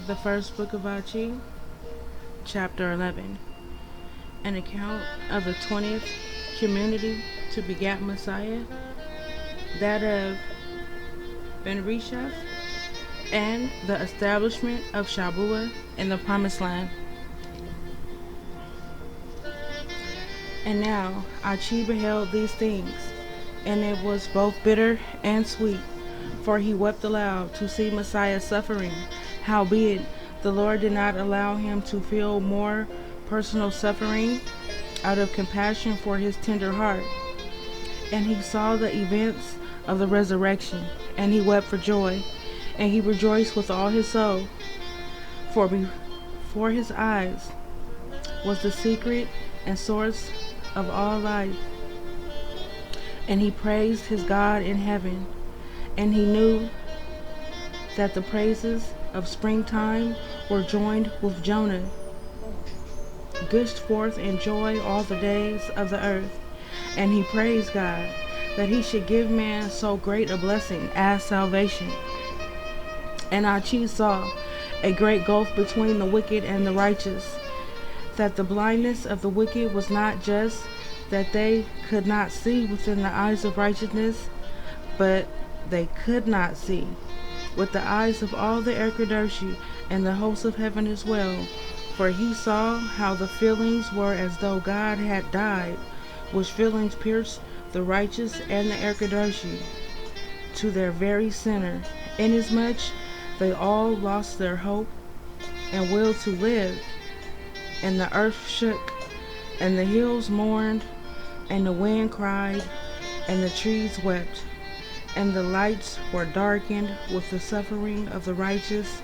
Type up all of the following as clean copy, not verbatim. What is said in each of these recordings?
The first book of Achee, chapter 11. An account of the 20th community to begat Messiah, that of Ben-Resheph, and the establishment of Shabua in the Promised Land. And now Achee beheld these things, and it was both bitter and sweet, for he wept aloud to see Messiah suffering. Howbeit, the Lord did not allow him to feel more personal suffering out of compassion for his tender heart. And he saw the events of the resurrection, and he wept for joy, and he rejoiced with all his soul. For before his eyes was the secret and source of all life. And he praised his God in heaven, and he knew that the praises of springtime were joined with Jonah, gushed forth in joy all the days of the earth. And he praised God that he should give man so great a blessing as salvation. And Achee saw a great gulf between the wicked and the righteous, that the blindness of the wicked was not just that they could not see within the eyes of righteousness, but they could not see with the eyes of all the Erkadoshi and the hosts of heaven as well. For he saw how the feelings were as though God had died, which feelings pierced the righteous and the Erkadoshi to their very center, inasmuch they all lost their hope and will to live. And the earth shook, and the hills mourned, and the wind cried, and the trees wept, and the lights were darkened with the suffering of the righteous,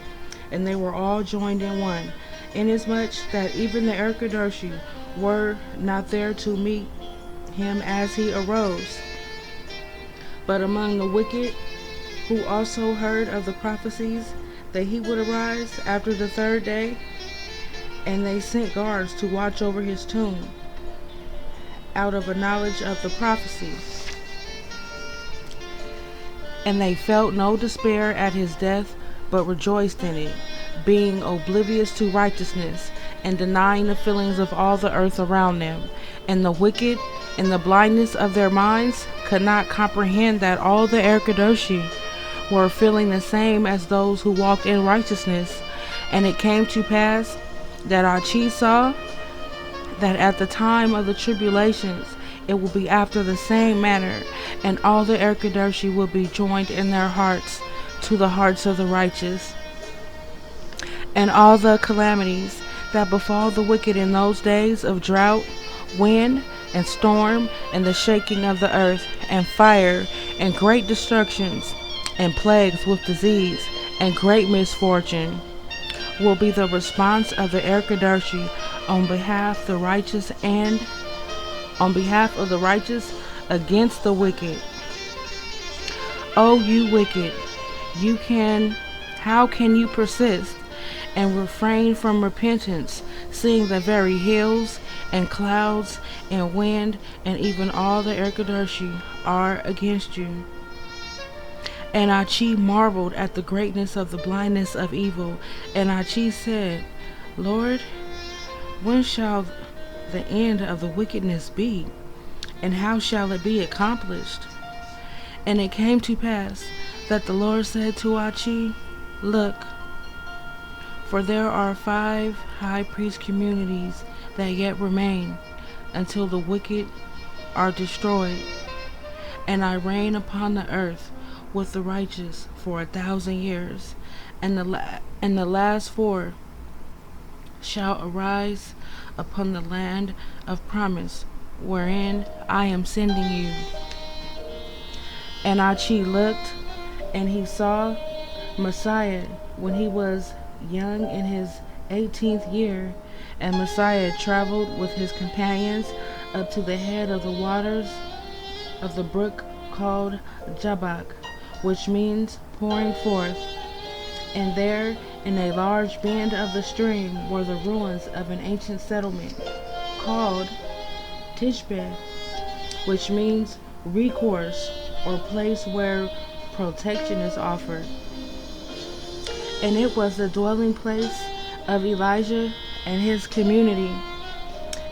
and they were all joined in one, inasmuch that even the Erkadoshi were not there to meet him as he arose. But among the wicked, who also heard of the prophecies that he would arise after the third day, and they sent guards to watch over his tomb, out of a knowledge of the prophecy. And they felt no despair at his death, but rejoiced in it, being oblivious to righteousness, and denying the feelings of all the earth around them. And the wicked, in the blindness of their minds, could not comprehend that all the Erkadoshi were feeling the same as those who walked in righteousness. And it came to pass that Achee saw that at the time of the tribulations it will be after the same manner, and all the Erkadoshi will be joined in their hearts to the hearts of the righteous. And all the calamities that befall the wicked in those days of drought, wind, and storm, and the shaking of the earth, and fire, and great destructions, and plagues with disease, and great misfortune, will be the response of the Erkadoshi on behalf of the righteous, and on behalf of the righteous against the wicked. O you wicked, how can you persist and refrain from repentance, seeing the very hills and clouds and wind and even all the Erkadoshi are against you? And Achee marveled at the greatness of the blindness of evil. And Achee said, Lord, when shall the end of the wickedness be? And how shall it be accomplished? And it came to pass that the Lord said to Achee, Look, for there are 5 high priest communities that yet remain, until the wicked are destroyed. And I reign upon the earth with the righteous for 1,000 years, and the last 4 shall arise upon the land of promise, wherein I am sending you. And Achee looked, and he saw Messiah when he was young in his 18th year, and Messiah traveled with his companions up to the head of the waters of the brook called Jabbok, which means pouring forth. And there, in a large bend of the stream, were the ruins of an ancient settlement called Tishbeh, which means recourse, or place where protection is offered. and it was the dwelling place of Elijah and his community.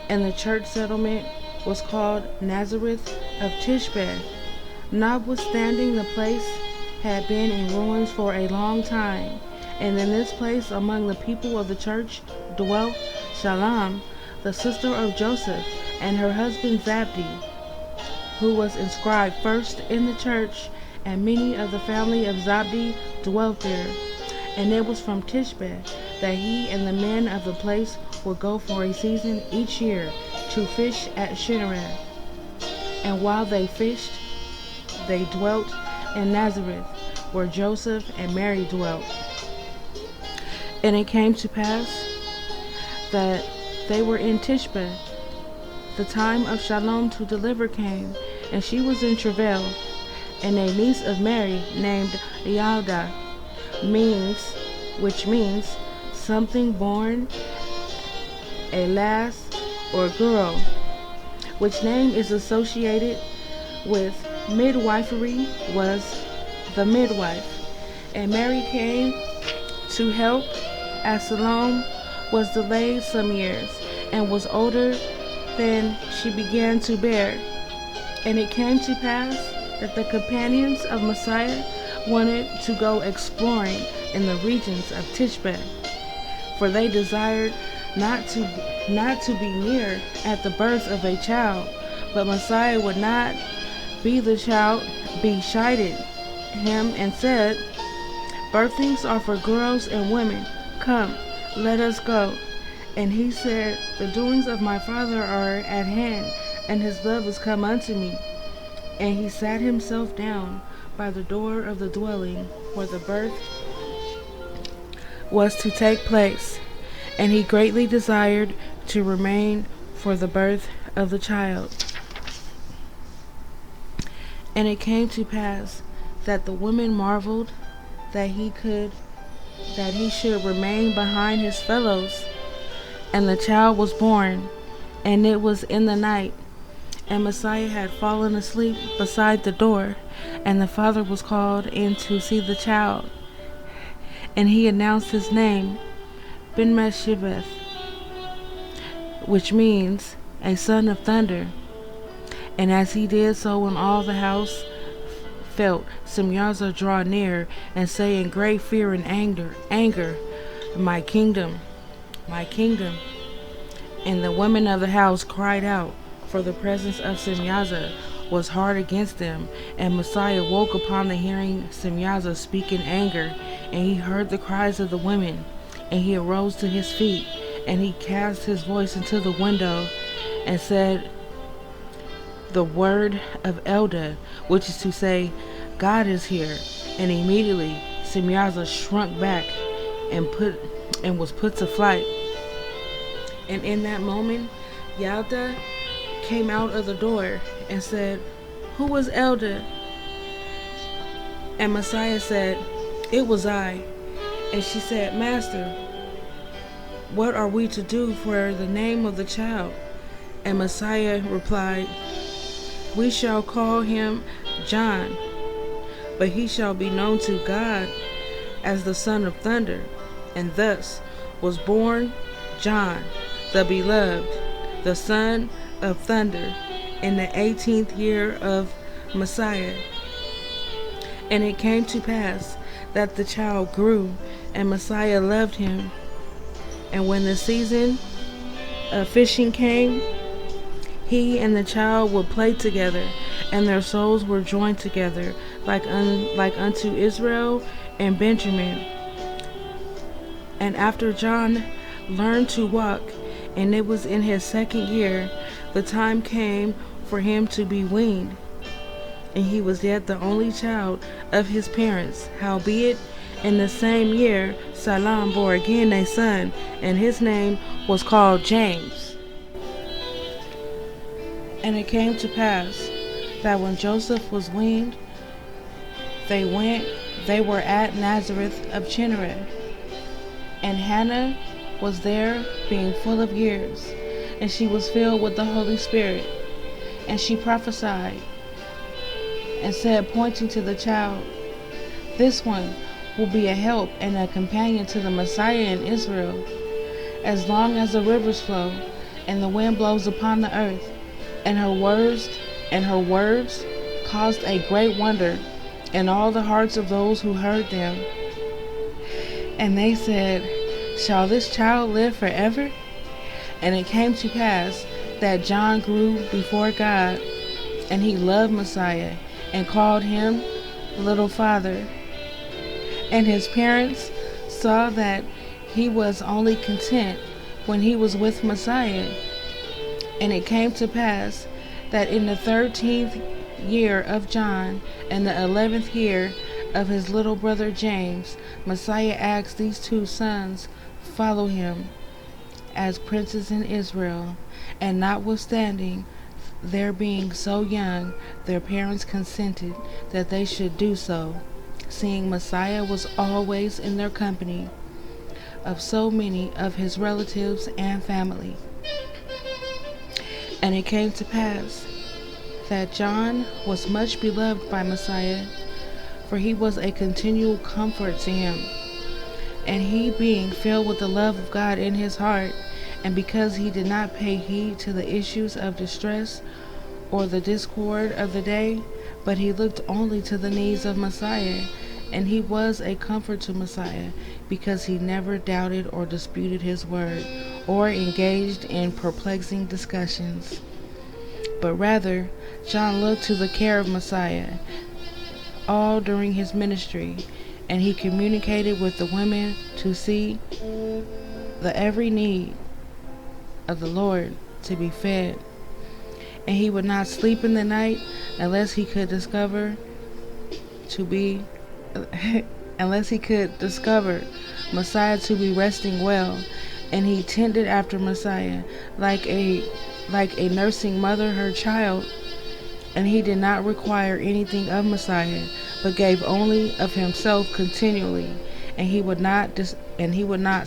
And the church settlement was called Nazareth of Tishbe. Notwithstanding, the place had been in ruins for a long time, and in this place among the people of the church dwelt Shalom, the sister of Joseph, and her husband Zabdi, who was inscribed first in the church, and many of the family of Zabdi dwelt there. And it was from Tishbe that he and the men of the place would go for a season each year to fish at Shinnah. And while they fished, they dwelt in Nazareth, where Joseph and Mary dwelt. And it came to pass that they were in Tishbe. The time of Shalom to deliver came, and she was in travail. And a niece of Mary named Yalda, which means something born, a lass or girl, which name is associated with midwifery, was the midwife. And Mary came to help as Salome was delayed some years, and was older than she began to bear. And it came to pass that the companions of Messiah wanted to go exploring in the regions of Tishbe, for they desired not to be near at the birth of a child, but Messiah would not be the child, be chided him, and said, Birthings are for girls and women. Come, let us go. And he said, The doings of my Father are at hand, and his love is come unto me. And he sat himself down by the door of the dwelling where the birth was to take place. And he greatly desired to remain for the birth of the child. And it came to pass that the women marveled that he should remain behind his fellows. And the child was born, and it was in the night, and Messiah had fallen asleep beside the door, and the father was called in to see the child. And he announced his name, Ben-Meshibeth, which means a son of thunder. And as he did so, when all the house felt Semyaza draw near, and say in great fear and anger, My kingdom, my kingdom. And the women of the house cried out, for the presence of Semyaza was hard against them. And Messiah woke upon the hearing Semyaza speak in anger, and he heard the cries of the women. And he arose to his feet, and he cast his voice into the window, and said the word of Elda, which is to say, God is here. And immediately Semyaza shrunk back and was put to flight. And in that moment Yalda came out of the door and said, Who was Elda? And Messiah said, It was I. And she said, Master, what are we to do for the name of the child? And Messiah replied, We shall call him John, but he shall be known to God as the Son of Thunder. And thus was born John, the beloved, the Son of Thunder, in the 18th year of Messiah. And it came to pass that the child grew, and Messiah loved him. And when the season of fishing came, he and the child would play together, and their souls were joined together, like unto Israel and Benjamin. And after John learned to walk, and it was in his 2nd year, the time came for him to be weaned. And he was yet the only child of his parents. Howbeit, in the same year, Salom bore again a son, and his name was called James. And it came to pass that when Joseph was weaned, they were at Nazareth of Chinnereth. And Hannah was there, being full of years, and she was filled with the Holy Spirit. And she prophesied, and said, pointing to the child, This one will be a help and a companion to the Messiah in Israel, as long as the rivers flow and the wind blows upon the earth. And her words caused a great wonder in all the hearts of those who heard them. And they said, "Shall this child live forever?" And it came to pass that John grew before God, and he loved Messiah, and called him little father. And his parents saw that he was only content when he was with Messiah. And it came to pass that in the 13th year of John, and the 11th year of his little brother James, Messiah asked these two sons follow him as princes in Israel. And notwithstanding their being so young, their parents consented that they should do so, seeing Messiah was always in their company of so many of his relatives and family. And it came to pass that John was much beloved by Messiah, for he was a continual comfort to him. And he, being filled with the love of God in his heart, and because he did not pay heed to the issues of distress or the discord of the day, but he looked only to the needs of Messiah, and he was a comfort to Messiah, because he never doubted or disputed his word, or engaged in perplexing discussions. But rather, John looked to the care of Messiah all during his ministry, and he communicated with the women to see the every need of the Lord to be fed. And he would not sleep in the night unless he could discover Messiah to be resting well. And he tended after Messiah like a nursing mother her child. And he did not require anything of Messiah, but gave only of himself continually. And he would not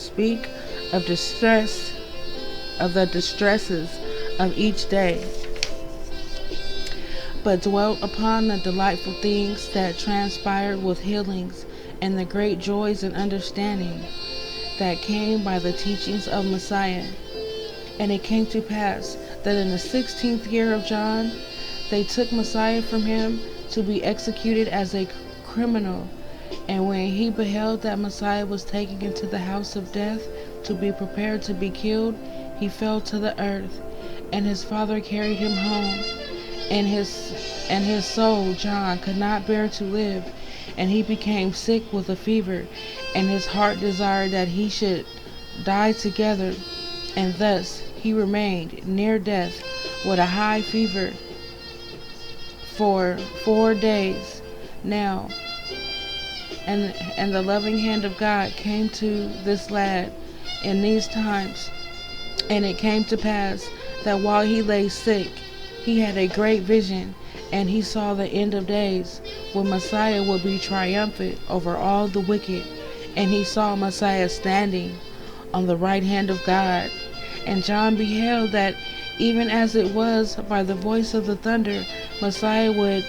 speak of the distresses of each day, but dwelt upon the delightful things that transpired with healings, and the great joys and understanding that came by the teachings of Messiah. And it came to pass that in the 16th year of John, they took Messiah from him to be executed as a criminal. And when he beheld that Messiah was taken into the house of death to be prepared to be killed, he fell to the earth. And his father carried him home. And his soul, John, could not bear to live. And he became sick with a fever. And his heart desired that he should die together. And thus he remained near death with a high fever for 4 days. Now, and the loving hand of God came to this lad in these times. And it came to pass that while he lay sick, he had a great vision, and he saw the end of days, when Messiah would be triumphant over all the wicked. And he saw Messiah standing on the right hand of God. And John beheld that even as it was by the voice of the thunder, Messiah would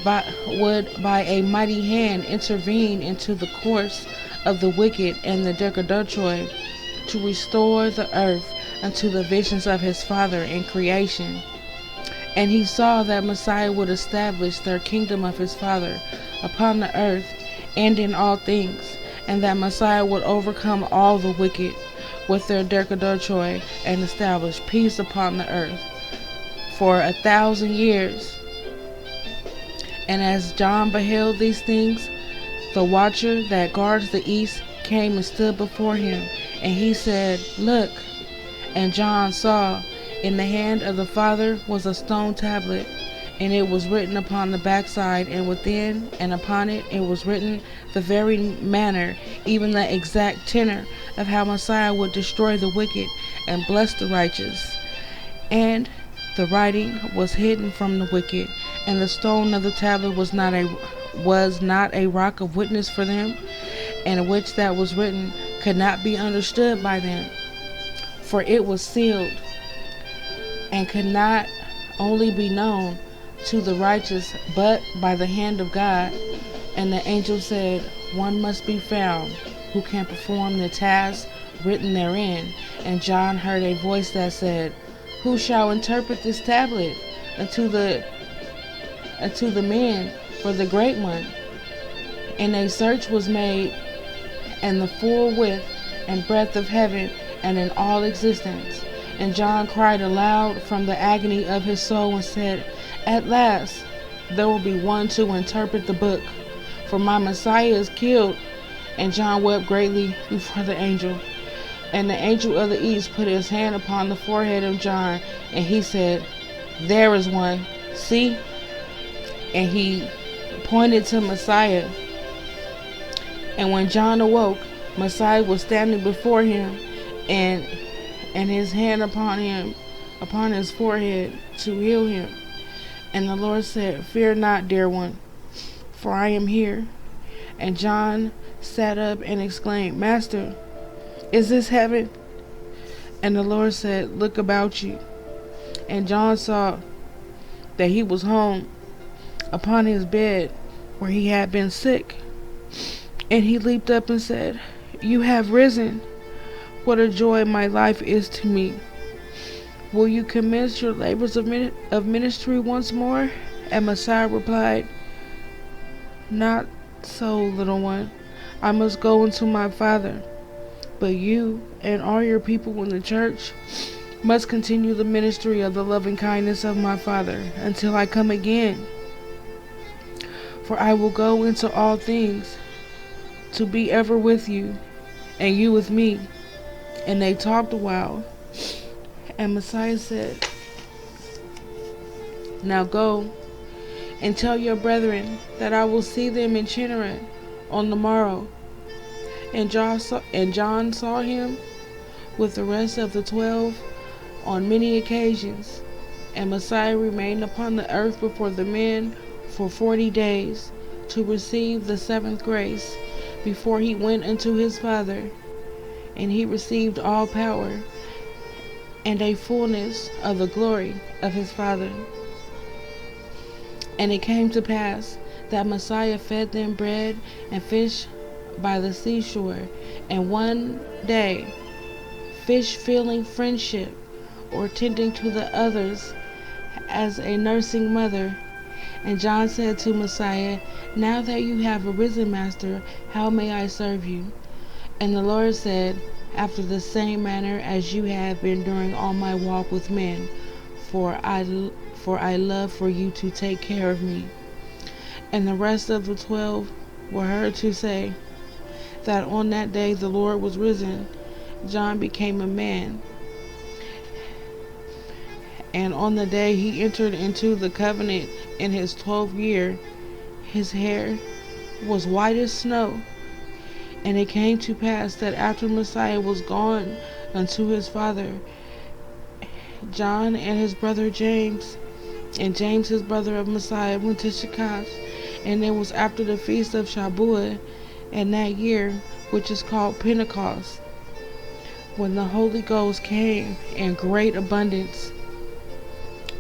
by a mighty hand intervene into the course of the wicked and the decadentoi, to restore the earth unto the visions of his Father in creation. And he saw that Messiah would establish their kingdom of his Father upon the earth and in all things, and that Messiah would overcome all the wicked with their decadentoi and establish peace upon the earth for 1,000 years. And as John beheld these things, the watcher that guards the east came and stood before him, and he said, "Look." And John saw in the hand of the Father was a stone tablet, and it was written upon the backside and within, and upon it was written the very manner, even the exact tenor of how Messiah would destroy the wicked and bless the righteous. And the writing was hidden from the wicked, and the stone of the tablet was not a rock of witness for them, and which that was written could not be understood by them, for it was sealed, and could not only be known to the righteous, but by the hand of God. And the angel said, one must be found who can perform the task written therein. And John heard a voice that said, who shall interpret this tablet unto the men for the great one? And a search was made in the full width and breadth of heaven and in all existence. And John cried aloud from the agony of his soul and said, at last there will be one to interpret the book, for my Messiah is killed. And John wept greatly before the angel. And the angel of the east put his hand upon the forehead of John, and he said, there is one, see? And he pointed to Messiah. And when John awoke, Messiah was standing before him, and his hand upon his forehead to heal him. And the Lord said, fear not, dear one, for I am here. And John sat up and exclaimed, Master, is this heaven? And the Lord said, look about you. And John saw that he was home upon his bed where he had been sick. And he leaped up and said, you have risen. What a joy my life is to me. Will you commence your labors of ministry once more? And Messiah replied, not so, little one. I must go unto my Father. But you and all your people in the church must continue the ministry of the loving kindness of my Father until I come again. For I will go into all things to be ever with you, and you with me. And they talked a while. And Messiah said, now go and tell your brethren that I will see them in Chineran on the morrow. And John saw him with the rest of the 12 on many occasions. And Messiah remained upon the earth before the men for 40 days to receive the 7th grace before he went unto his Father. And he received all power and a fullness of the glory of his Father. And it came to pass that Messiah fed them bread and fish by the seashore, and one day, fish feeling friendship or tending to the others as a nursing mother. And John said to Messiah, now that you have arisen, Master, how may I serve you? And the Lord said, after the same manner as you have been during all my walk with men, for I love for you to take care of me. And the rest of the 12 were heard to say that on that day the Lord was risen, John became a man. And on the day he entered into the covenant in his 12th year, his hair was white as snow. And it came to pass that after Messiah was gone unto his Father, John and his brother James, and James his brother of Messiah, went to Shechem. And it was after the feast of Shabua, and that year, which is called Pentecost, when the Holy Ghost came in great abundance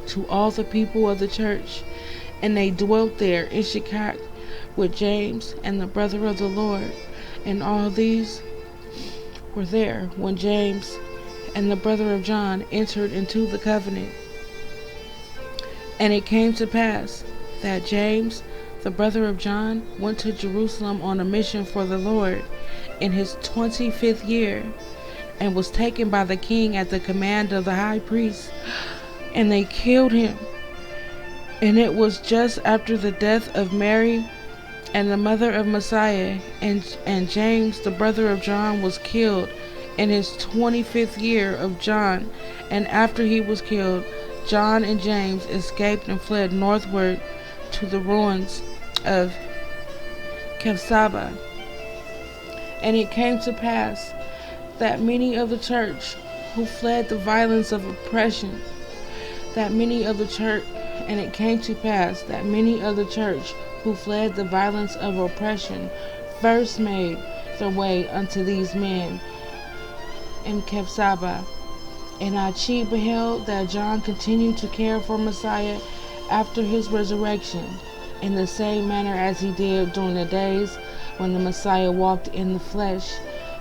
to all the people of the church. And they dwelt there in Shechem with James and the brother of the Lord. And all these were there when James and the brother of John entered into the covenant. And it came to pass that James, the brother of John, went to Jerusalem on a mission for the Lord in his 25th year, and was taken by the king at the command of the high priest, and they killed him. And it was just after the death of Mary and the mother of Messiah, and James, the brother of John, was killed in his 25th year of John. And after he was killed, John and James escaped and fled northward to the ruins of Shabua. And it came to pass that many of the church who fled the violence of oppression, and it came to pass that many of the church who fled the violence of oppression first made their way unto these men in Shabua. And Achee beheld that John continued to care for Messiah after his resurrection, in the same manner as he did during the days when the Messiah walked in the flesh.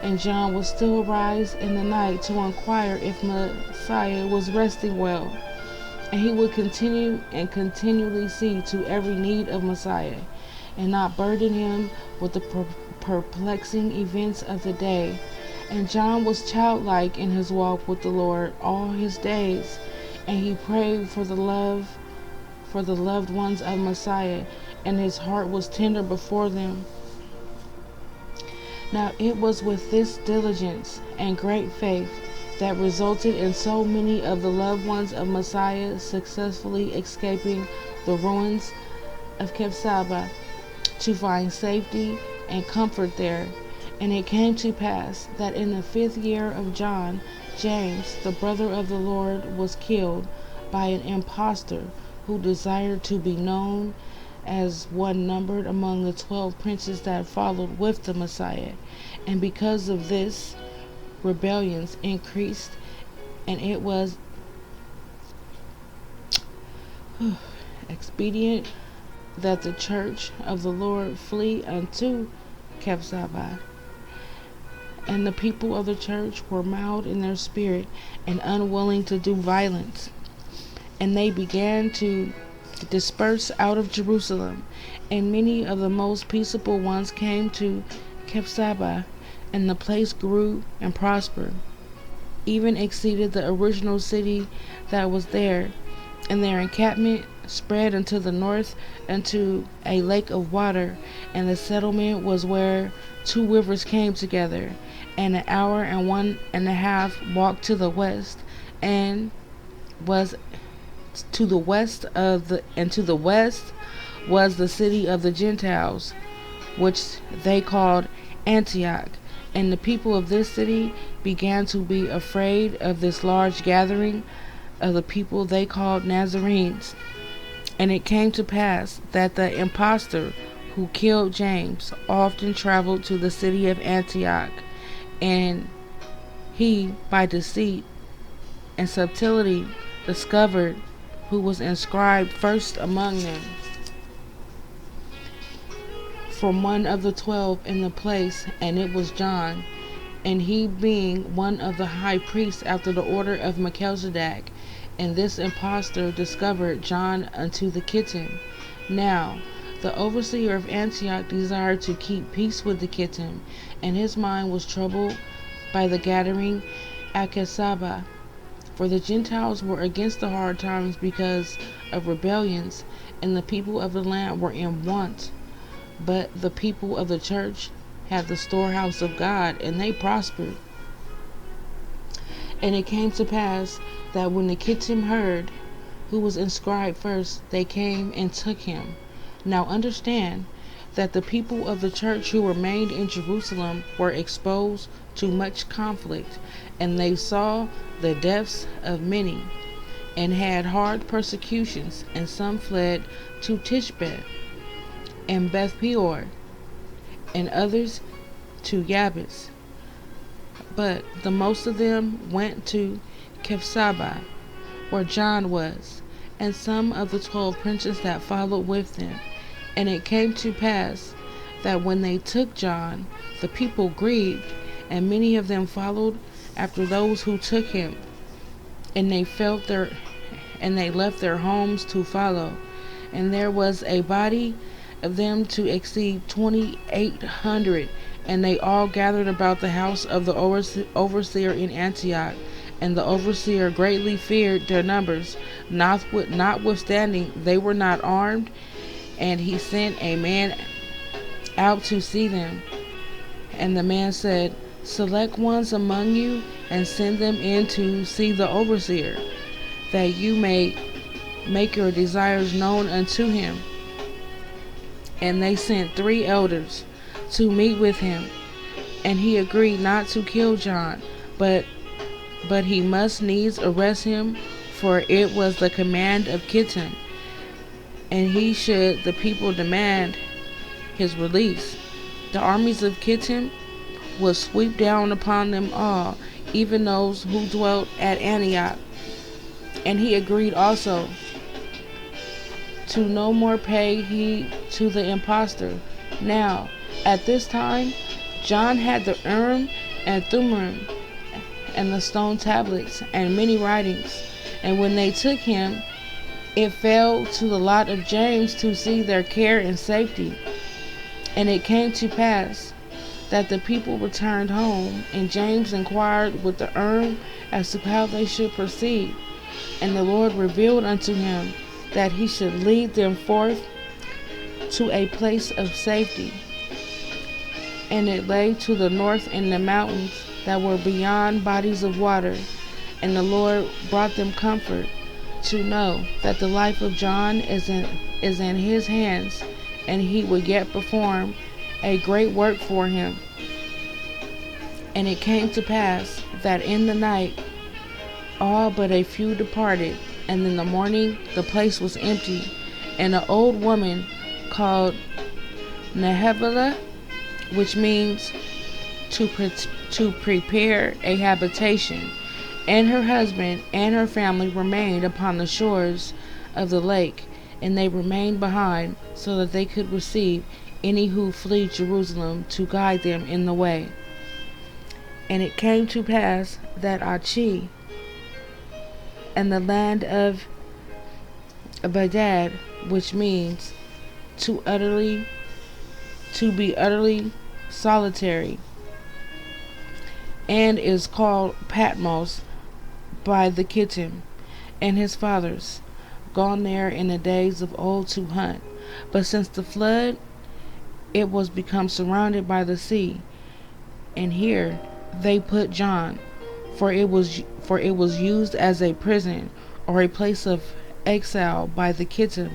And John would still rise in the night to inquire if Messiah was resting well. And he would continue and continually see to every need of Messiah, and not burden him with the perplexing events of the day. And John was childlike in his walk with the Lord all his days, and he prayed for the loved ones of Messiah, and his heart was tender before them. Now it was with this diligence and great faith that resulted in so many of the loved ones of Messiah successfully escaping the ruins of Shabua to find safety and comfort there. And it came to pass that in the 5th year of John, James, the brother of the Lord, was killed by an impostor who desired to be known as one numbered among the 12 princes that followed with the Messiah. And because of this, rebellions increased, and it was expedient that the church of the Lord flee unto Shabua. And the people of the church were mild in their spirit and unwilling to do violence. And they began to disperse out of Jerusalem, and many of the most peaceable ones came to Shabua, and the place grew and prospered, even exceeded the original city that was there. And their encampment spread unto the north unto a lake of water, and the settlement was where 2 rivers came together, and an hour and 1.5 walk to the west, and was to the west was the city of the Gentiles, which they called Antioch. And the people of this city began to be afraid of this large gathering of the people they called Nazarenes. And it came to pass that the impostor who killed James often traveled to the city of Antioch, and he, by deceit and subtlety, discovered who was inscribed first among them from one of the 12 in the place, and it was John. And he being one of the high priests after the order of Melchizedek, and this impostor discovered John unto the kitten. Now the overseer of Antioch desired to keep peace with the kitten, and his mind was troubled by the gathering at Shabua. For the Gentiles were against the hard times because of rebellions, and the people of the land were in want. But the people of the church had the storehouse of God, and they prospered. And it came to pass that when the Kittim heard who was inscribed first, they came and took him. Now understand that the people of the church who remained in Jerusalem were exposed to much conflict, and they saw the deaths of many, and had hard persecutions, and some fled to Tishbeh and Beth Peor, and others to Yabes. But the most of them went to Shabua, where John was, and some of the 12 princes that followed with them. And it came to pass that when they took John, the people grieved, and many of them followed after those who took him, and they left their homes to follow. And there was a body of them to exceed 2,800, and they all gathered about the house of the overseer in Antioch. And the overseer greatly feared their numbers, notwithstanding they were not armed. And he sent a man out to see them. And the man said, Select ones among you, and send them in to see the overseer, that you may make your desires known unto him. And they sent 3 elders to meet with him. And he agreed not to kill John, but he must needs arrest him, for it was the command of Kittim, and he should the people demand his release. The armies of Kittim will sweep down upon them all, even those who dwelt at Antioch. And he agreed also to no more pay heed to the impostor. Now, at this time, John had the Urim and Thummim and the stone tablets and many writings. And when they took him, it fell to the lot of James to see their care and safety. And it came to pass that the people returned home, and James inquired with the Urim as to how they should proceed. And the Lord revealed unto him that he should lead them forth to a place of safety. And it lay to the north in the mountains that were beyond bodies of water. And the Lord brought them comfort to know that the life of John is in his hands, and he would yet perform a great work for him. And it came to pass that in the night all but a few departed, and in the morning the place was empty. And an old woman called Nehevelah, which means to prepare a habitation, and her husband and her family remained upon the shores of the lake, and they remained behind, so that they could receive any who flee Jerusalem to guide them in the way. And it came to pass that Achee and the land of Badad, which means to be utterly solitary, and is called Patmos by the Kittim and his fathers, gone there in the days of old to hunt. But since the flood, it was become surrounded by the sea. And here they put John, for it was used as a prison or a place of exile by the Kittim.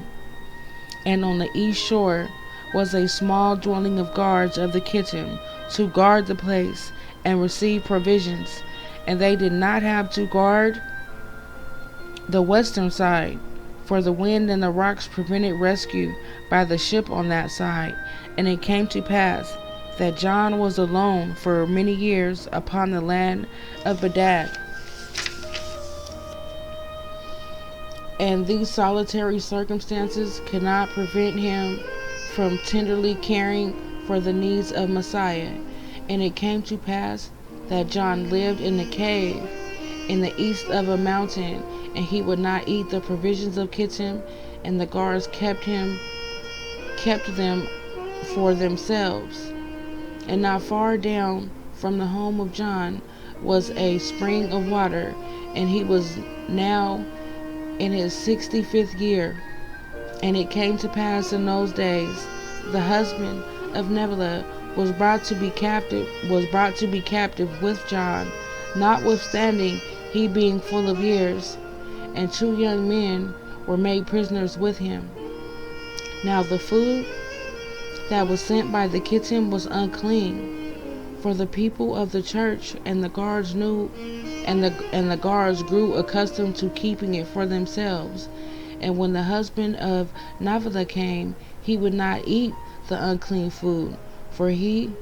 And on the east shore was a small dwelling of guards of the Kittim to guard the place and receive provisions. And they did not have to guard the western side, for the wind and the rocks prevented rescue by the ship on that side. And it came to pass that John was alone for many years upon the land of Badad. And these solitary circumstances could not prevent him from tenderly caring for the needs of Messiah. And it came to pass that John lived in a cave in the east of a mountain, and he would not eat the provisions of Kittim, and the guards kept them for themselves. And not far down from the home of John was a spring of water, and he was now in his 65th year. And it came to pass in those days, the husband of Nehevelah was brought to be captive with John, notwithstanding he being full of years, and 2 young men were made prisoners with him. Now the food that was sent by the Kittim was unclean, for the people of the church and the guards knew, and the guards grew accustomed to keeping it for themselves. And when the husband of Nehevelah came, he would not eat the unclean food, for he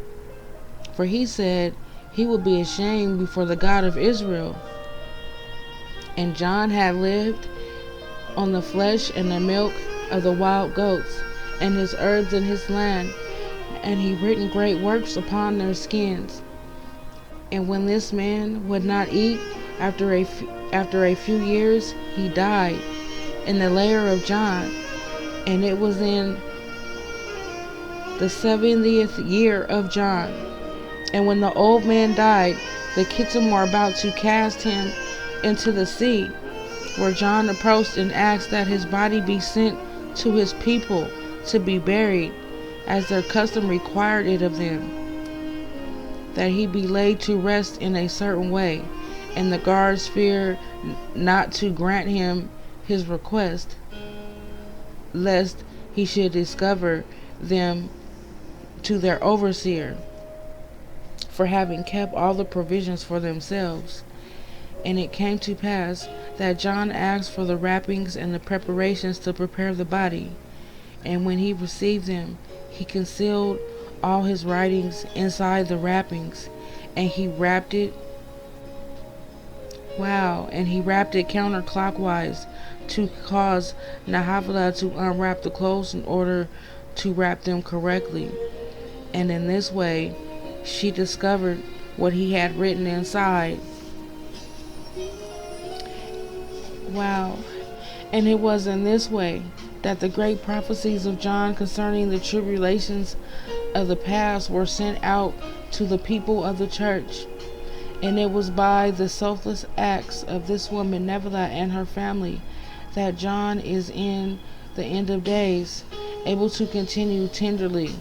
said he would be ashamed before the God of Israel. And John had lived on the flesh and the milk of the wild goats, and his herbs in his land, and he written great works upon their skins. And when this man would not eat, after a few years, he died in the lair of John. And it was in the 70th year of John. And when the old man died, the Kittim were about to cast him into the sea, where John approached and asked that his body be sent to his people to be buried, as their custom required it of them, that he be laid to rest in a certain way. And the guards feared not to grant him his request, lest he should discover them to their overseer, for having kept all the provisions for themselves. And it came to pass that John asked for the wrappings and the preparations to prepare the body. And when he received them, he concealed all his writings inside the wrappings, and he wrapped it Wow, and he wrapped it counterclockwise to cause Nahavala to unwrap the clothes in order to wrap them correctly. And in this way, she discovered what he had written inside. Wow. And it was in this way that the great prophecies of John concerning the tribulations of the past were sent out to the people of the church. And it was by the selfless acts of this woman, Nevertheless, and her family, that John is in the end of days able to continue tenderly,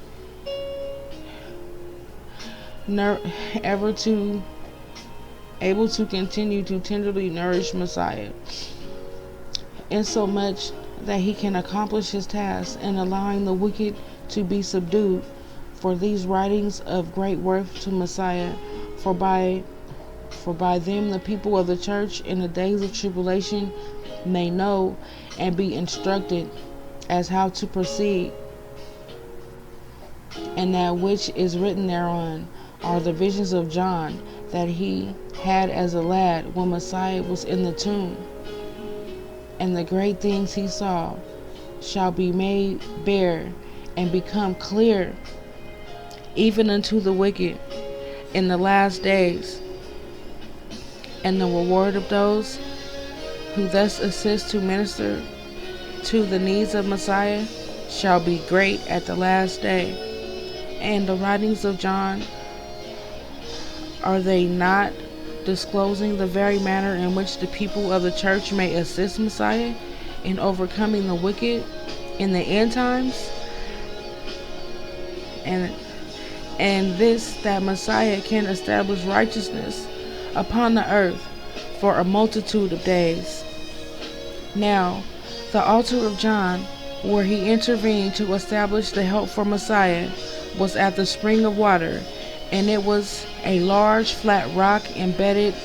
able to continue to tenderly nourish Messiah, insomuch that he can accomplish his task in allowing the wicked to be subdued. For these writings of great worth to Messiah, for by them the people of the church in the days of tribulation may know and be instructed as how to proceed. And that which is written thereon are the visions of John that he had as a lad when Messiah was in the tomb. And the great things he saw shall be made bare and become clear even unto the wicked in the last days. And the reward of those who thus assist to minister to the needs of Messiah shall be great at the last day. And the writings of John, are they not disclosing the very manner in which the people of the church may assist Messiah in overcoming the wicked in the end times? And this, that Messiah can establish righteousness upon the earth for a multitude of days. Now, the altar of John, where he intervened to establish the help for Messiah, was at the spring of water, and it was a large flat rock embedded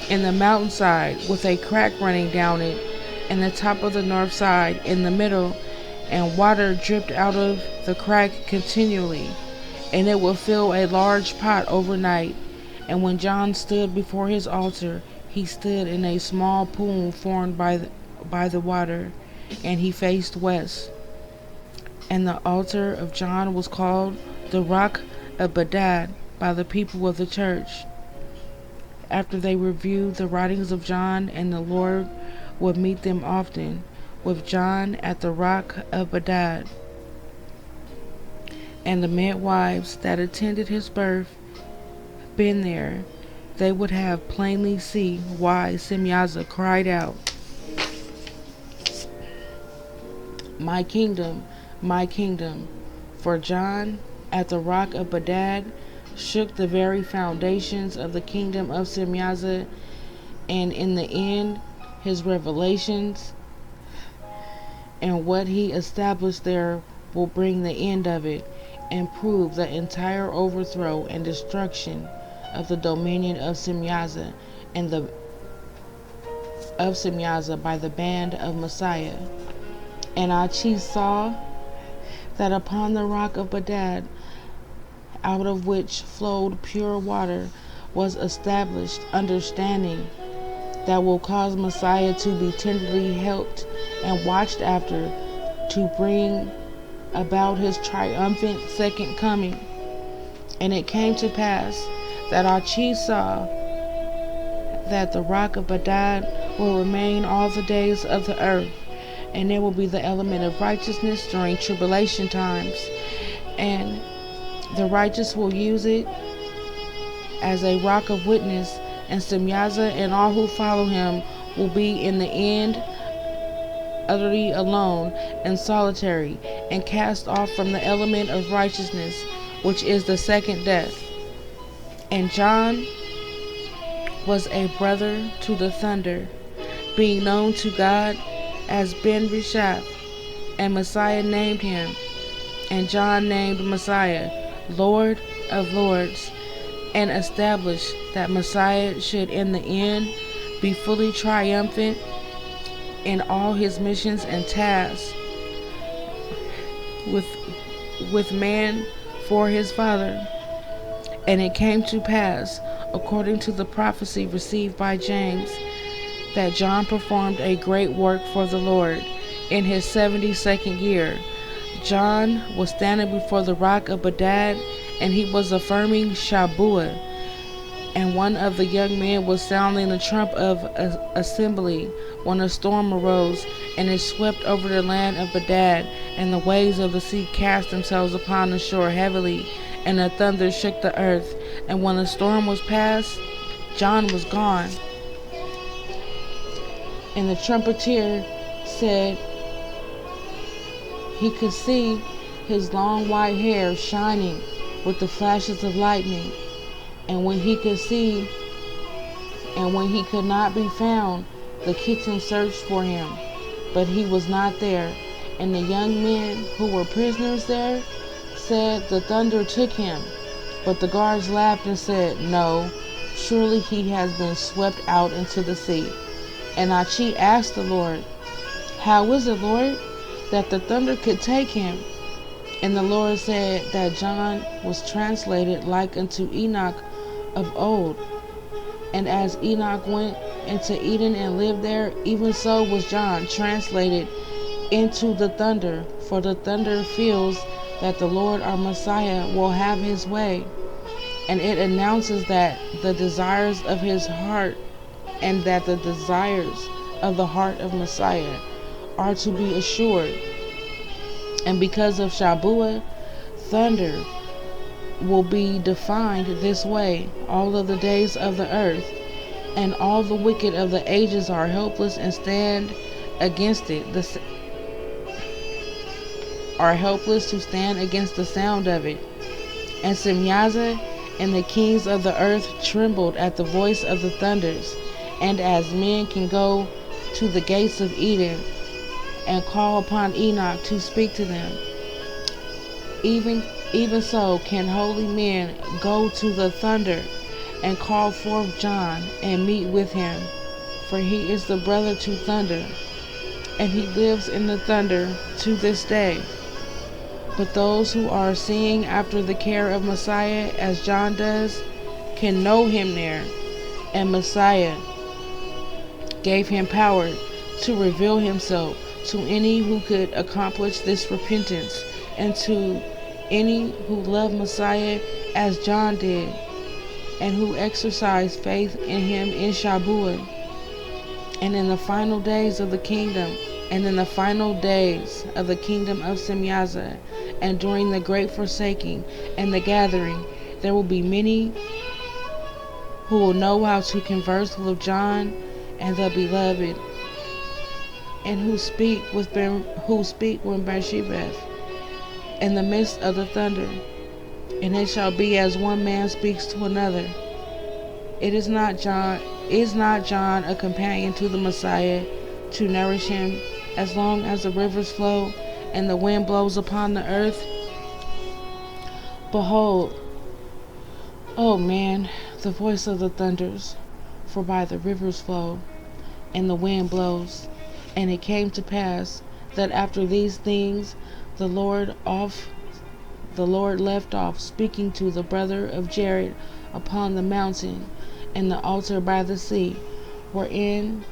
in the mountainside with a crack running down it, and the top of the north side in the middle, and water dripped out of the crack continually, and it would fill a large pot overnight. And when John stood before his altar, he stood in a small pool formed by the water, and he faced west. And the altar of John was called the Rock of Badad by the people of the church. After they reviewed the writings of John, and the Lord would meet them often with John at the Rock of Badad. And the midwives that attended his birth been there, they would have plainly see why Semyaza cried out, my kingdom, for John at the Rock of Badad shook the very foundations of the kingdom of Semyaza, and in the end his revelations and what he established there will bring the end of it, and prove the entire overthrow and destruction of the dominion of Semyaza by the band of Messiah. And Achee saw that upon the rock of Badad, out of which flowed pure water, was established understanding that will cause Messiah to be tenderly helped and watched after, to bring about his triumphant second coming. And it came to pass that Achee saw that the rock of Badad will remain all the days of the earth, and it will be the element of righteousness during tribulation times, and the righteous will use it as a rock of witness, and Semyaza and all who follow him will be in the end utterly alone and solitary, and cast off from the element of righteousness, which is the second death. And John was a brother to the thunder, being known to God as Ben Rishaf, and Messiah named him, and John named Messiah Lord of Lords, and established that Messiah should in the end be fully triumphant in all his missions and tasks with man for his father. And it came to pass, according to the prophecy received by James, that John performed a great work for the Lord. In his 72nd year, John was standing before the rock of Badad, and he was affirming Shabua. And one of the young men was sounding the trump of assembly when a storm arose, and it swept over the land of Badad, and the waves of the sea cast themselves upon the shore heavily, and a thunder shook the earth. And when the storm was past, John was gone. And the trumpeter said he could see his long white hair shining with the flashes of lightning. And when he could not be found, the kitchen searched for him, but he was not there. And the young men who were prisoners there said the thunder took him. But the guards laughed and said, "No, surely he has been swept out into the sea." And Achee asked the Lord, "How is it, Lord, that the thunder could take him?" And the Lord said that John was translated like unto Enoch of old. And as Enoch went into Eden and lived there, even so was John translated into the thunder. For the thunder feels that the Lord our Messiah will have his way. And it announces that the desires of his heart and that the desires of the heart of Messiah are to be assured. And because of Shabua, thunder will be defined this way all of the days of the earth, and all the wicked of the ages are helpless and stand against it. Are helpless to stand against the sound of it. And Semyaza and the kings of the earth trembled at the voice of the thunders. And as men can go to the gates of Eden and call upon Enoch to speak to them, even so can holy men go to the thunder and call forth John and meet with him, for he is the brother to thunder, and he lives in the thunder to this day. But those who are seeing after the care of Messiah, as John does, can know him there, and Messiah gave him power to reveal himself to any who could accomplish this repentance, and to any who love Messiah as John did, and who exercise faith in him in Shabua. And in the final days of the kingdom, of Semyaza, and during the great forsaking and the gathering, there will be many who will know how to converse with John and the beloved, and who speak with Beersheba in the midst of the thunder. And it shall be as one man speaks to another. Is not John a companion to the Messiah, to nourish him as long as the rivers flow and the wind blows upon the earth? Behold, O man, the voice of the thunders, for by the rivers flow and the wind blows. And it came to pass that after these things the Lord left off speaking to the brother of Jared upon the mountain and the altar by the sea, wherein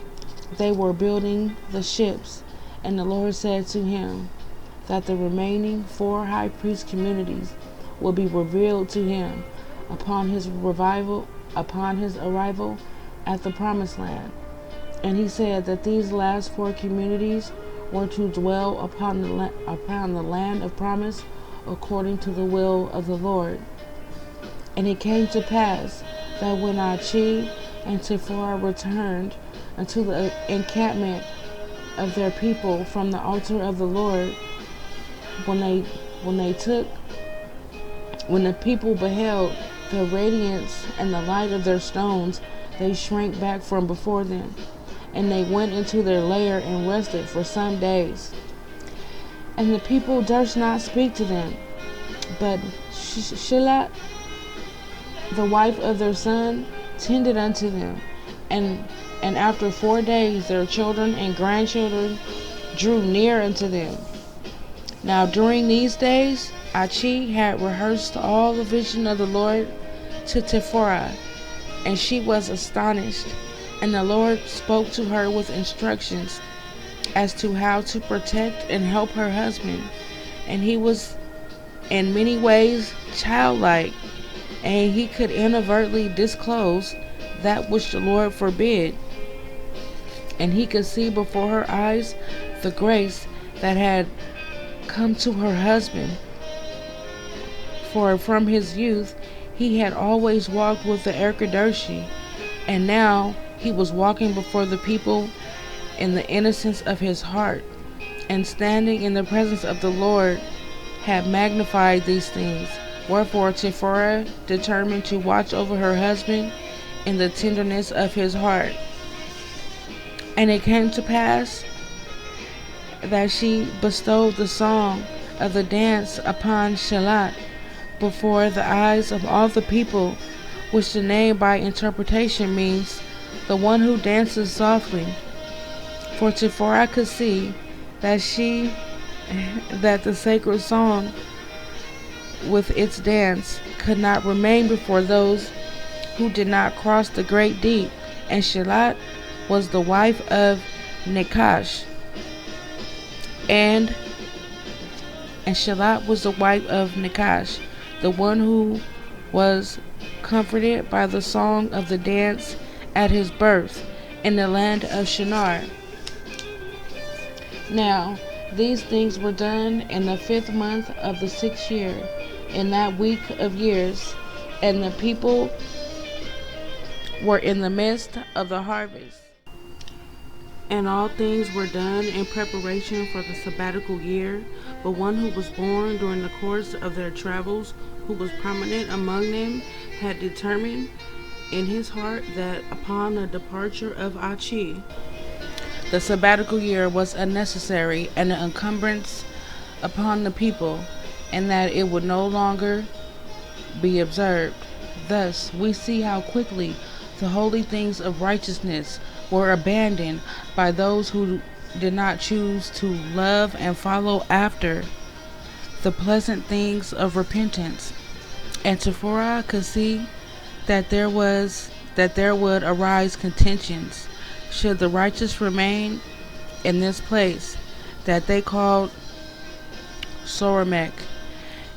they were building the ships. And the Lord said to him that the remaining 4 high priest communities will be revealed to him upon his arrival at the promised land. And he said that these last 4 communities were to dwell upon the land of promise, according to the will of the Lord. And it came to pass that when Achee and Tephora returned unto the encampment of their people from the altar of the Lord, when the people beheld the radiance and the light of their stones, they shrank back from before them, and they went into their lair and rested for some days. And the people durst not speak to them, but Shelah, the wife of their son, tended unto them. And after 4 days their children and grandchildren drew near unto them. Now during these days Achee had rehearsed all the vision of the Lord to Tephora, and she was astonished. And the Lord spoke to her with instructions as to how to protect and help her husband. And he was in many ways childlike, and he could inadvertently disclose that which the Lord forbid. And he could see before her eyes the grace that had come to her husband. For from his youth he had always walked with the Erkadoshi, and now he was walking before the people in the innocence of his heart, and standing in the presence of the Lord had magnified these things. Wherefore Tipporah determined to watch over her husband in the tenderness of his heart. And it came to pass that she bestowed the song of the dance upon Shelat before the eyes of all the people, which the name by interpretation means the one who dances softly. For Tipporah could see that the sacred song with its dance could not remain before those who did not cross the great deep, and Shelat was the wife of Nekash, and Shelat was the wife of Nekash, the one who was comforted by the song of the dance at his birth in the land of Shinar. Now these things were done in the 5th month of the 6th year, in that week of years, and the people were in the midst of the harvest. And all things were done in preparation for the sabbatical year. But one who was born during the course of their travels, who was prominent among them, had determined in his heart that upon the departure of Achee, the sabbatical year was unnecessary and an encumbrance upon the people, and that it would no longer be observed. Thus we see how quickly the holy things of righteousness were abandoned by those who did not choose to love and follow after the pleasant things of repentance. And Tipporah could see that there would arise contentions should the righteous remain in this place that they called Soramek,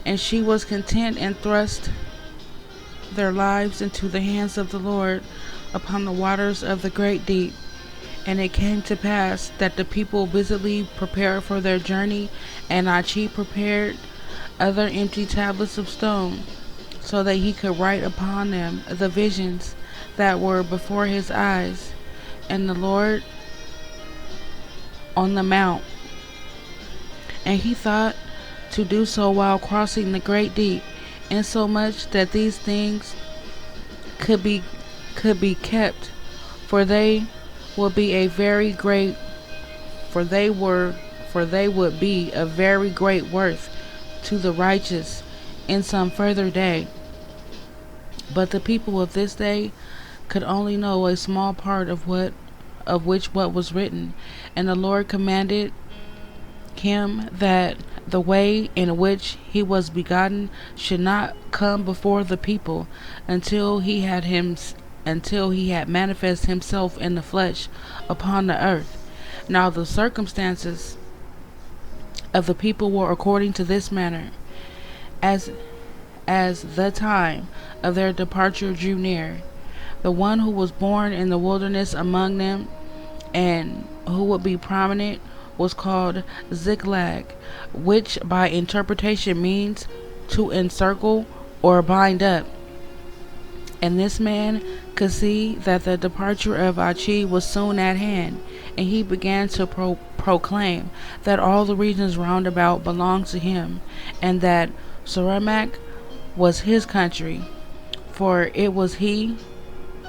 and she was content and thrust their lives into the hands of the Lord upon the waters of the great deep. And it came to pass that the people busily prepared for their journey, and Achee prepared other empty tablets of stone, so that he could write upon them the visions that were before his eyes, and the Lord on the mount. And he thought to do so while crossing the great deep, insomuch that these things could be kept, for they would be a very great worth to the righteous in some further day. But the people of this day could only know a small part of what was written, and the Lord commanded him that the way in which he was begotten should not come before the people until he had manifest himself in the flesh upon the earth. Now the circumstances of the people were according to this manner. As the time of their departure drew near, the one who was born in the wilderness among them, and who would be prominent, was called Ziklag, which by interpretation means to encircle or bind up. And this man could see that the departure of Achee was soon at hand, and he began to proclaim that all the regions round about belonged to him, and that Soramak was his country, for it was he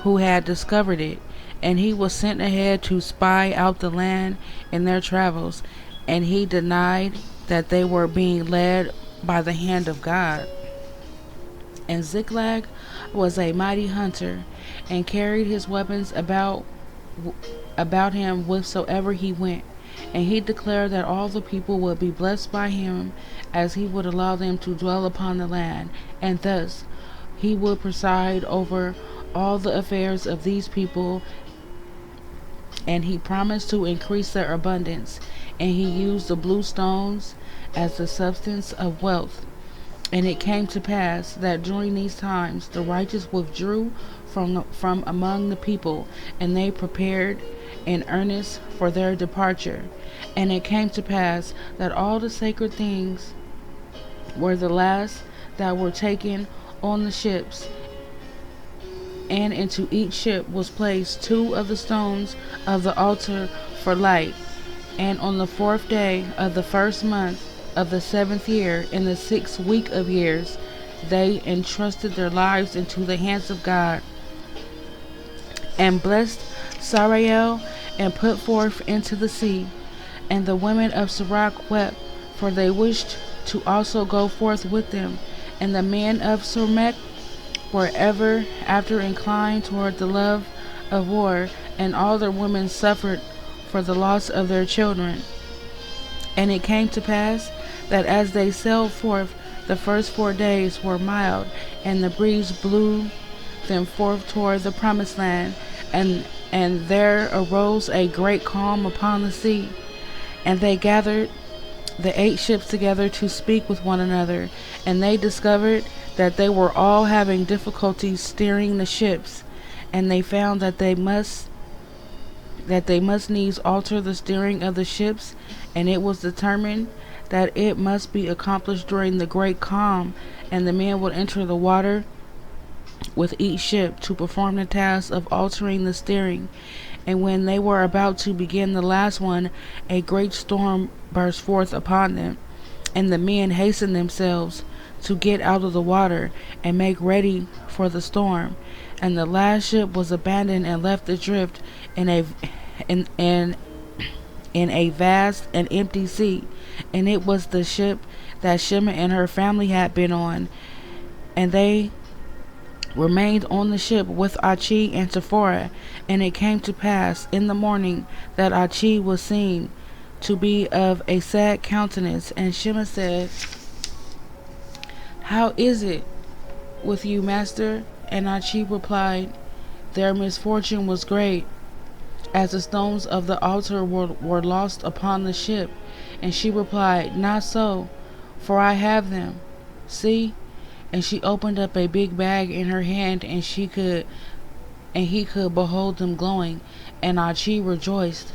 who had discovered it. And he was sent ahead to spy out the land in their travels, and he denied that they were being led by the hand of God. And Ziklag was a mighty hunter, and carried his weapons about him whithersoever he went. And he declared that all the people would be blessed by him, as he would allow them to dwell upon the land, and thus he would preside over all the affairs of these people, and he promised to increase their abundance, and he used the blue stones as the substance of wealth. And it came to pass that during these times the righteous withdrew from among the people, and they prepared in earnest for their departure. And it came to pass that all the sacred things were the last that were taken on the ships, and into each ship was placed two of the stones of the altar for light. And on the 4th day of the 1st month of the 7th year, in the 6th week of years, they entrusted their lives into the hands of God, and blessed Sarael, and put forth into the sea. And the women of Sirach wept, for they wished to also go forth with them. And the men of Surmech were ever after inclined toward the love of war, and all their women suffered for the loss of their children. And it came to pass that as they sailed forth, the first 4 days were mild, and the breeze blew them forth toward the promised land, and there arose a great calm upon the sea. And they gathered the 8 ships together to speak with one another, and they discovered that they were all having difficulty steering the ships, and they found that they must needs alter the steering of the ships, and it was determined that it must be accomplished during the great calm, and the men would enter the water with each ship to perform the task of altering the steering. And when they were about to begin the last one, a great storm burst forth upon them, and the men hastened themselves to get out of the water and make ready for the storm. And the last ship was abandoned and left adrift in a vast and empty sea, and it was the ship that Shema and her family had been on. And they remained on the ship with Achee and Sephora. And it came to pass in the morning that Achee was seen to be of a sad countenance. And Shema said, "How is it with you, master?" And Achee replied, "Their misfortune was great, as the stones of the altar were lost upon the ship." And she replied, "Not so, for I have them. See." And she opened up a big bag in her hand, and he could behold them glowing. And Achee rejoiced.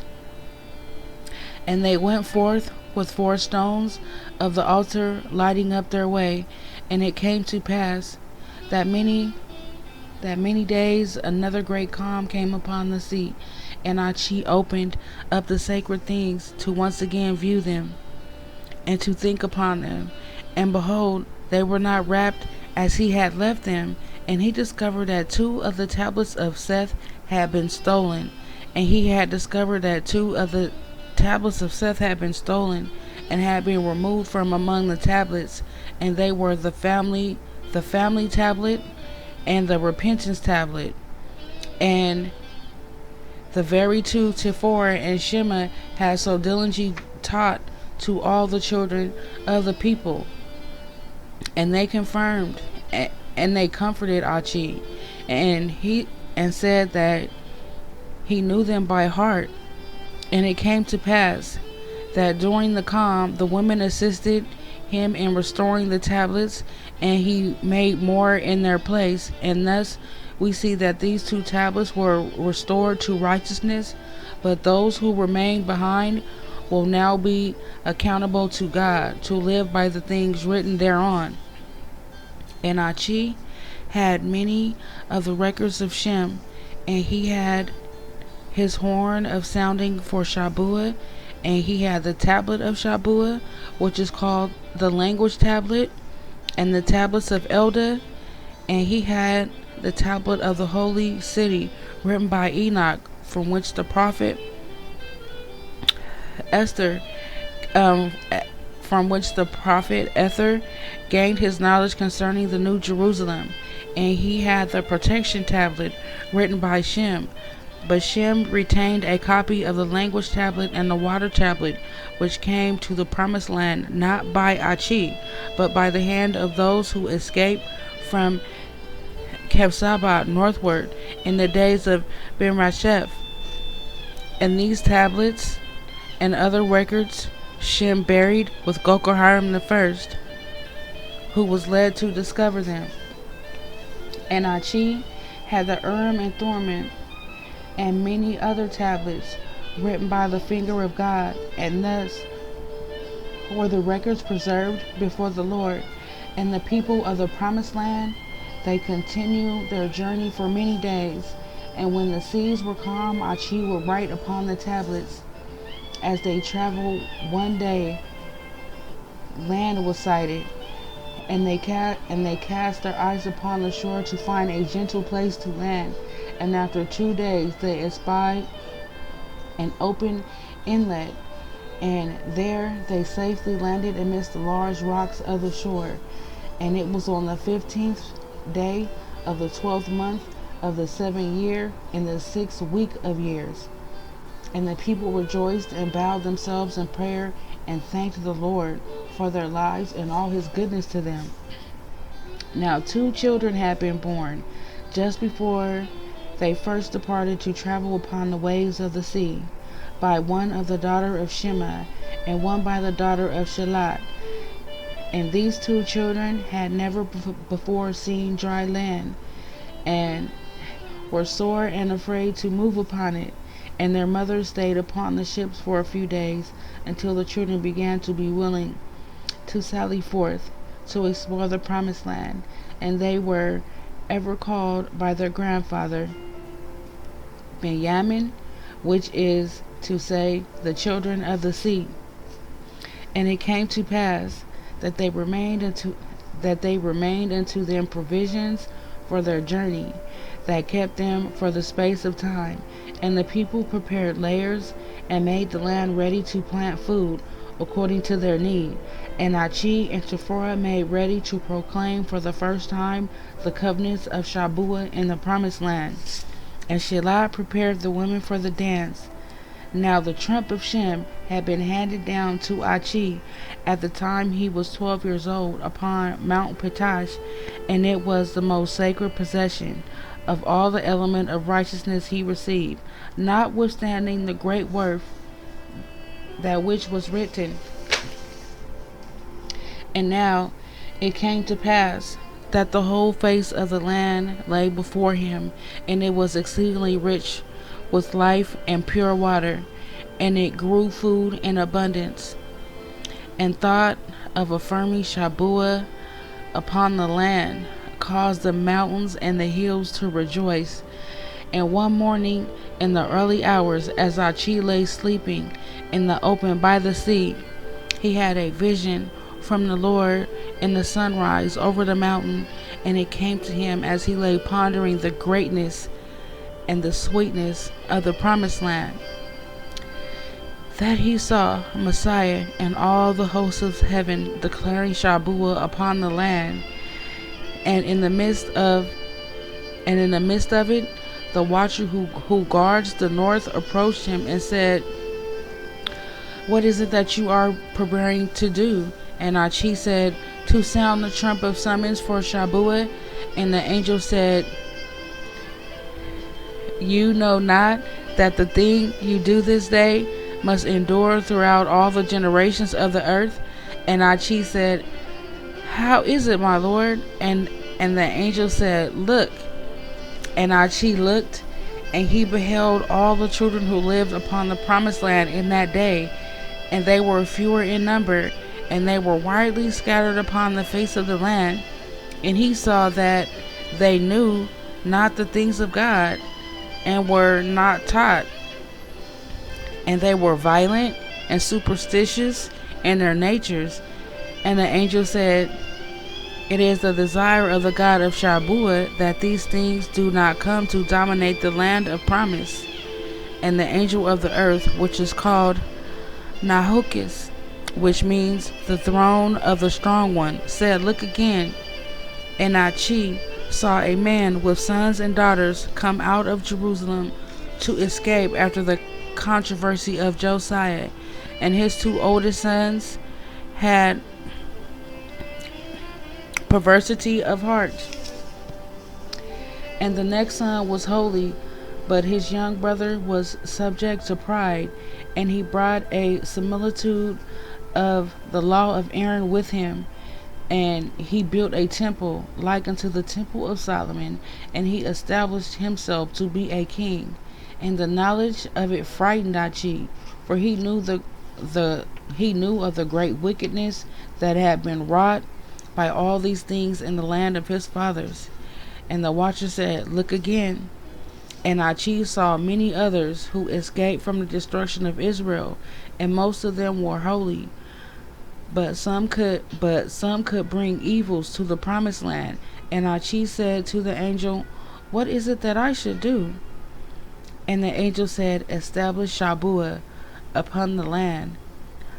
And they went forth with 4 stones of the altar, lighting up their way. And it came to pass that many days another great calm came upon the sea. And Achee opened up the sacred things to once again view them, and to think upon them. And behold, they were not wrapped as he had left them. And he discovered that 2 of the tablets of Seth had been stolen. And he had discovered that 2 of the tablets of Seth had been stolen, and had been removed from among the tablets. And they were the family tablet, and the repentance tablet. And the very 2 Sephora and Shema had so diligently taught to all the children of the people. And they confirmed and they comforted Achee, and said that he knew them by heart. And it came to pass that during the calm the women assisted him in restoring the tablets, and he made more in their place. And thus we see that these 2 tablets were restored to righteousness, but those who remained behind will now be accountable to God, to live by the things written thereon. And Achee had many of the records of Shem, and he had his horn of sounding for Shabua, and he had the tablet of Shabua, which is called the language tablet, and the tablets of Elda, and he had the tablet of the holy city written by Enoch, from which the prophet Ether gained his knowledge concerning the New Jerusalem. And he had the protection tablet written by Shem. But Shem retained a copy of the language tablet and the water tablet, which came to the promised land not by Achee, but by the hand of those who escaped from Kefsabah northward in the days of Ben-Rasheph. And these tablets and other records Shem buried with Gokharm I, who was led to discover them. And Achee had the Urim and Thummim and many other tablets written by the finger of God, and thus were the records preserved before the Lord. And the people of the promised land, they continued their journey for many days. And when the seas were calm, Achee would write upon the tablets. As they traveled one day, land was sighted, and they cast their eyes upon the shore to find a gentle place to land. And after 2 days they espied an open inlet, and there they safely landed amidst the large rocks of the shore. And it was on the 15th day of the 12th month of the 7th year, in the 6th week of years. And the people rejoiced and bowed themselves in prayer and thanked the Lord for their lives and all his goodness to them. Now 2 children had been born just before they first departed to travel upon the waves of the sea, by one of the daughter of Shema, and one by the daughter of Shelat. And these 2 children had never before seen dry land, and were sore and afraid to move upon it. And their mother stayed upon the ships for a few days, until the children began to be willing to sally forth to explore the promised land. And they were ever called by their grandfather Benjamin, which is to say, the children of the sea. And it came to pass that they remained unto them provisions for their journey, that kept them for the space of time. And the people prepared layers, and made the land ready to plant food according to their need. And Achee and Shiphrah made ready to proclaim for the first time the covenants of Shabua in the promised land. And Shelah prepared the women for the dance. Now the trump of Shem had been handed down to Achee at the time he was 12 years old upon Mount Pitash, and it was the most sacred possession of all the element of righteousness he received, notwithstanding the great worth that which was written. And now it came to pass that the whole face of the land lay before him, and it was exceedingly rich with life and pure water, and it grew food in abundance. And thought of affirming Shabua upon the land caused the mountains and the hills to rejoice. And one morning in the early hours, as Achee lay sleeping in the open by the sea, he had a vision from the Lord in the sunrise over the mountain. And it came to him as he lay pondering the greatness and the sweetness of the promised land, that he saw Messiah and all the hosts of heaven declaring Shabua upon the land. And in the midst of it, the watcher who guards the north approached him and said, "What is it that you are preparing to do?" And Achee said, "To sound the trump of summons for Shabua." And the angel said, "You know not that the thing you do this day must endure throughout all the generations of the earth?" And Achee said, "How is it, my Lord?" And the angel said, "Look." And Achee looked, and he beheld all the children who lived upon the promised land in that day, and they were fewer in number, and they were widely scattered upon the face of the land. And he saw that they knew not the things of God, and were not taught, and they were violent and superstitious in their natures. And the angel said, "It is the desire of the God of Shabua that these things do not come to dominate the land of promise." And the angel of the earth, which is called Nahokis, which means the throne of the strong one, said, "Look again." And Achee saw a man with sons and daughters come out of Jerusalem to escape after the controversy of Josiah. And his 2 oldest sons had perversity of heart, and the next son was holy, But his young brother was subject to pride, and he brought a similitude of the law of Aaron with him, and he built a temple like unto the temple of Solomon, and he established himself to be a king. And the knowledge of it frightened Achee, for he knew of the great wickedness that had been wrought by all these things in the land of his fathers. And the watcher said, Look again. And Achee saw many others who escaped from the destruction of Israel, and most of them were holy. But some could bring evils to the promised land. And Achee said to the angel, What is it that I should do? And the angel said, Establish Shabua upon the land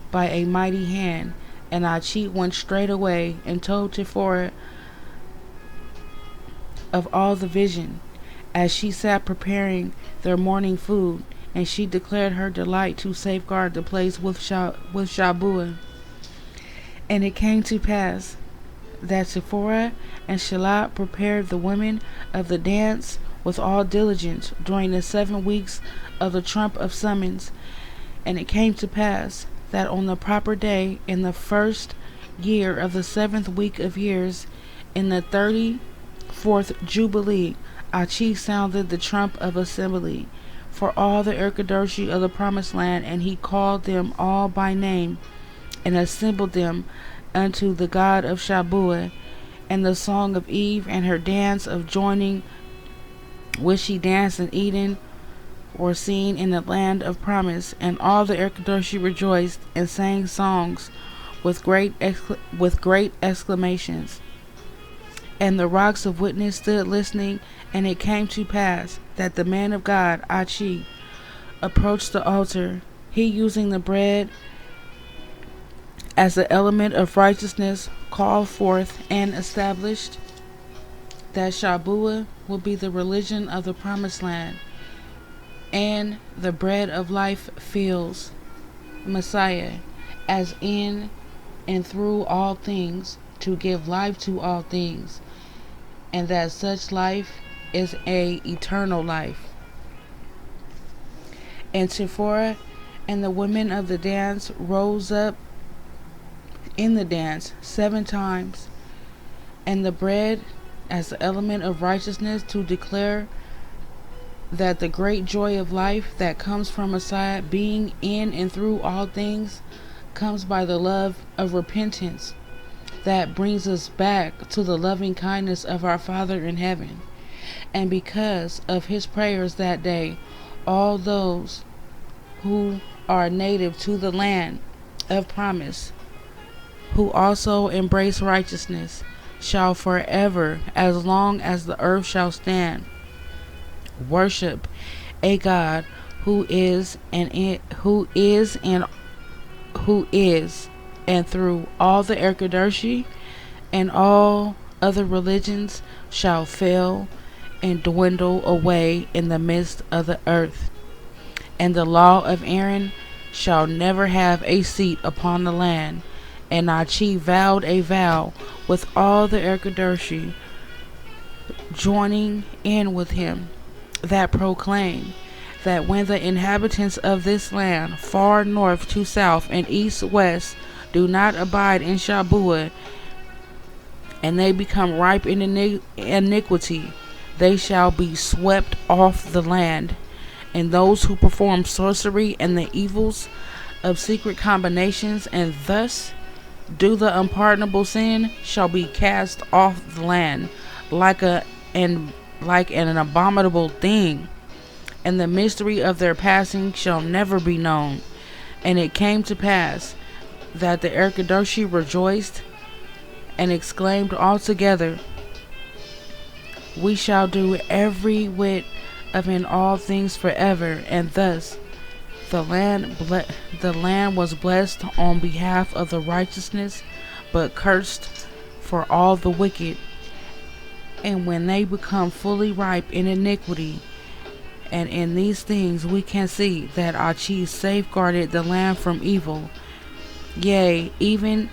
by a mighty hand. And Achee went straight away and told Tephora of all the vision, as she sat preparing their morning food, and she declared her delight to safeguard the place with Shabua. And it came to pass that Tephora and Shelah prepared the women of the dance with all diligence during the 7 weeks of the trump of summons. And it came to pass that on the proper day, in the first year of the 7th week of years, in the 34th Jubilee, Achee sounded the trump of assembly for all the Erkadoshi of the promised land, and he called them all by name, and assembled them unto the God of Shabua. And the song of Eve and her dance of joining, which she danced in Eden, were seen in the land of promise. And all the Erkadoshi rejoiced and sang songs with great exclamations. And the rocks of witness stood listening. And it came to pass that the man of God, Achee, approached the altar, he using the bread as the element of righteousness, called forth and established that Shabua will be the religion of the promised land, and the bread of life fills Messiah, as in and through all things, to give life to all things, and that such life is a eternal life. And Tephora and the women of the dance rose up in the dance 7 times, and the bread as the element of righteousness, to declare that the great joy of life that comes from Messiah being in and through all things comes by the love of repentance that brings us back to the loving kindness of our Father in heaven. And because of his prayers that day, all those who are native to the land of promise, who also embrace righteousness, shall forever, as long as the earth shall stand, worship a God who is and through all the Erkadoshi and all other religions shall fail and dwindle away in the midst of the earth. And the law of Aaron shall never have a seat upon the land. And Achee vowed a vow with all the Erkadoshi, joining in with him, that proclaim that when the inhabitants of this land, far north to south and east west, do not abide in Shabua, and they become ripe in iniquity, they shall be swept off the land. And those who perform sorcery and the evils of secret combinations, and thus do the unpardonable sin, shall be cast off the land like an abominable thing, and the mystery of their passing shall never be known. And it came to pass that the Erkadoshi rejoiced and exclaimed all together, We shall do every whit of in all things forever. And thus the land was blessed on behalf of the righteousness, but cursed for all the wicked. And when they become fully ripe in iniquity, and in these things we can see that Achee safeguarded the land from evil, yea, even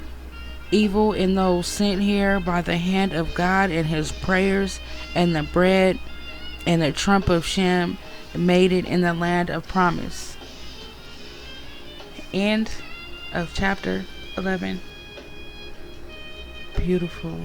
evil in those sent here by the hand of God, and his prayers, and the bread, and the trump of Shem, made it in the land of promise. End of chapter 11. Beautiful.